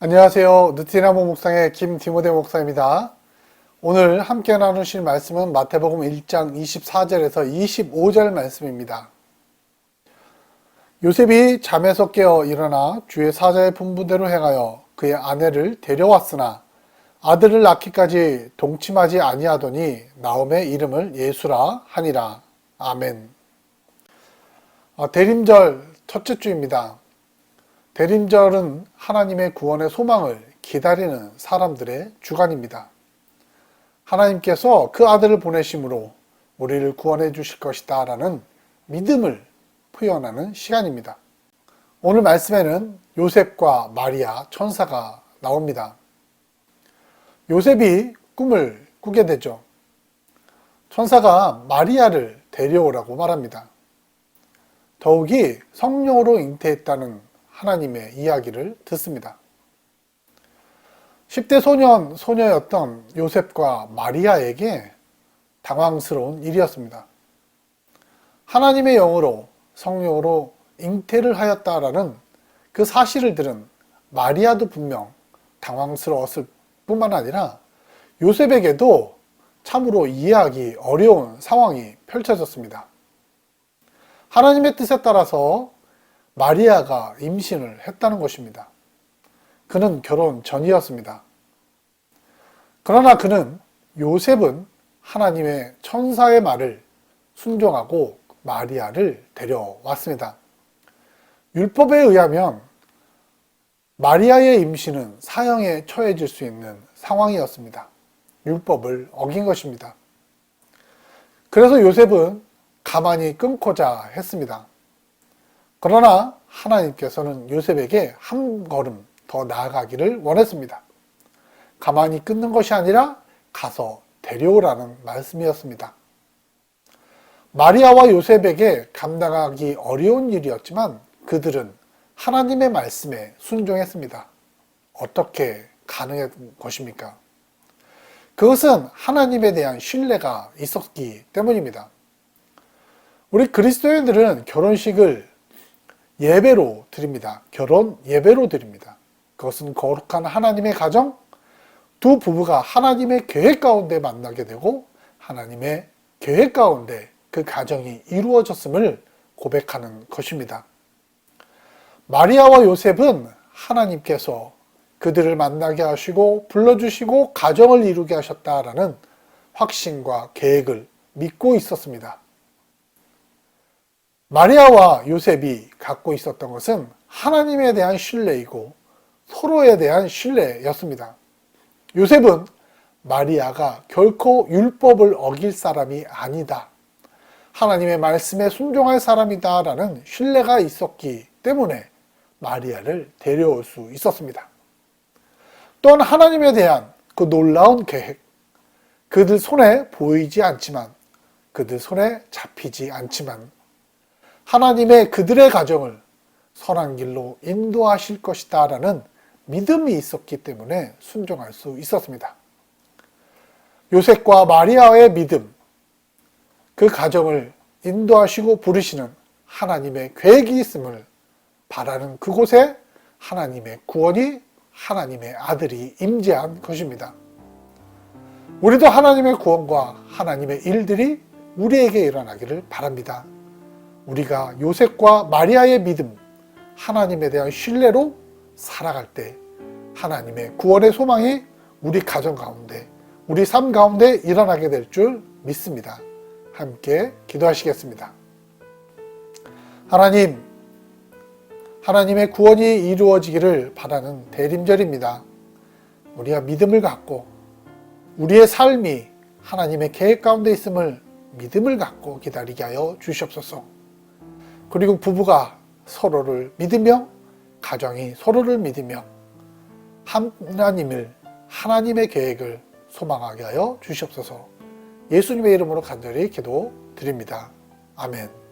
안녕하세요. 느티나무 목상의 김디모데 목사입니다. 오늘 함께 나누실 말씀은 마태복음 1장 24절에서 25절 말씀입니다. 요셉이 잠에서 깨어 일어나 주의 사자의 분부대로 행하여 그의 아내를 데려왔으나 아들을 낳기까지 동침하지 아니하더니 나홈의 이름을 예수라 하니라. 아멘. 대림절 첫째 주입니다. 대림절은 하나님의 구원의 소망을 기다리는 사람들의 주간입니다. 하나님께서 그 아들을 보내심으로 우리를 구원해 주실 것이다 라는 믿음을 표현하는 시간입니다. 오늘 말씀에는 요셉과 마리아 천사가 나옵니다. 요셉이 꿈을 꾸게 되죠. 천사가 마리아를 데려오라고 말합니다. 더욱이 성령으로 잉태했다는 하나님의 이야기를 듣습니다. 10대 소녀였던 요셉과 마리아에게 당황스러운 일이었습니다. 하나님의 영으로 성령으로 잉태를 하였다라는 그 사실을 들은 마리아도 분명 당황스러웠을 뿐만 아니라 요셉에게도 참으로 이해하기 어려운 상황이 펼쳐졌습니다. 하나님의 뜻에 따라서 마리아가 임신을 했다는 것입니다. 그는 결혼 전이었습니다. 그러나 요셉은 하나님의 천사의 말을 순종하고 마리아를 데려왔습니다. 율법에 의하면 마리아의 임신은 사형에 처해질 수 있는 상황이었습니다. 율법을 어긴 것입니다. 그래서 요셉은 가만히 끊고자 했습니다. 그러나 하나님께서는 요셉에게 한 걸음 더 나아가기를 원했습니다. 가만히 끊는 것이 아니라 가서 데려오라는 말씀이었습니다. 마리아와 요셉에게 감당하기 어려운 일이었지만 그들은 하나님의 말씀에 순종했습니다. 어떻게 가능한 것입니까? 그것은 하나님에 대한 신뢰가 있었기 때문입니다. 우리 그리스도인들은 결혼식을 예배로 드립니다. 결혼 예배로 드립니다. 그것은 거룩한 하나님의 가정, 두 부부가 하나님의 계획 가운데 만나게 되고 하나님의 계획 가운데 그 가정이 이루어졌음을 고백하는 것입니다. 마리아와 요셉은 하나님께서 그들을 만나게 하시고 불러주시고 가정을 이루게 하셨다라는 확신과 계획을 믿고 있었습니다. 마리아와 요셉이 갖고 있었던 것은 하나님에 대한 신뢰이고 서로에 대한 신뢰였습니다. 요셉은 마리아가 결코 율법을 어길 사람이 아니다. 하나님의 말씀에 순종할 사람이다 라는 신뢰가 있었기 때문에 마리아를 데려올 수 있었습니다. 또한 하나님에 대한 그 놀라운 계획, 그들 손에 보이지 않지만, 그들 손에 잡히지 않지만 하나님의 그들의 가정을 선한 길로 인도하실 것이다 라는 믿음이 있었기 때문에 순종할 수 있었습니다. 요셉과 마리아의 믿음, 그 가정을 인도하시고 부르시는 하나님의 계획이 있음을 바라는 그곳에 하나님의 구원이, 하나님의 아들이 임재한 것입니다. 우리도 하나님의 구원과 하나님의 일들이 우리에게 일어나기를 바랍니다. 우리가 요셉과 마리아의 믿음, 하나님에 대한 신뢰로 살아갈 때 하나님의 구원의 소망이 우리 가정 가운데, 우리 삶 가운데 일어나게 될 줄 믿습니다. 함께 기도하시겠습니다. 하나님, 하나님의 구원이 이루어지기를 바라는 대림절입니다. 우리가 믿음을 갖고 우리의 삶이 하나님의 계획 가운데 있음을 믿음을 갖고 기다리게 하여 주시옵소서. 그리고 부부가 서로를 믿으며 가정이 서로를 믿으며 하나님의 계획을 소망하게 하여 주시옵소서. 예수님의 이름으로 간절히 기도드립니다. 아멘.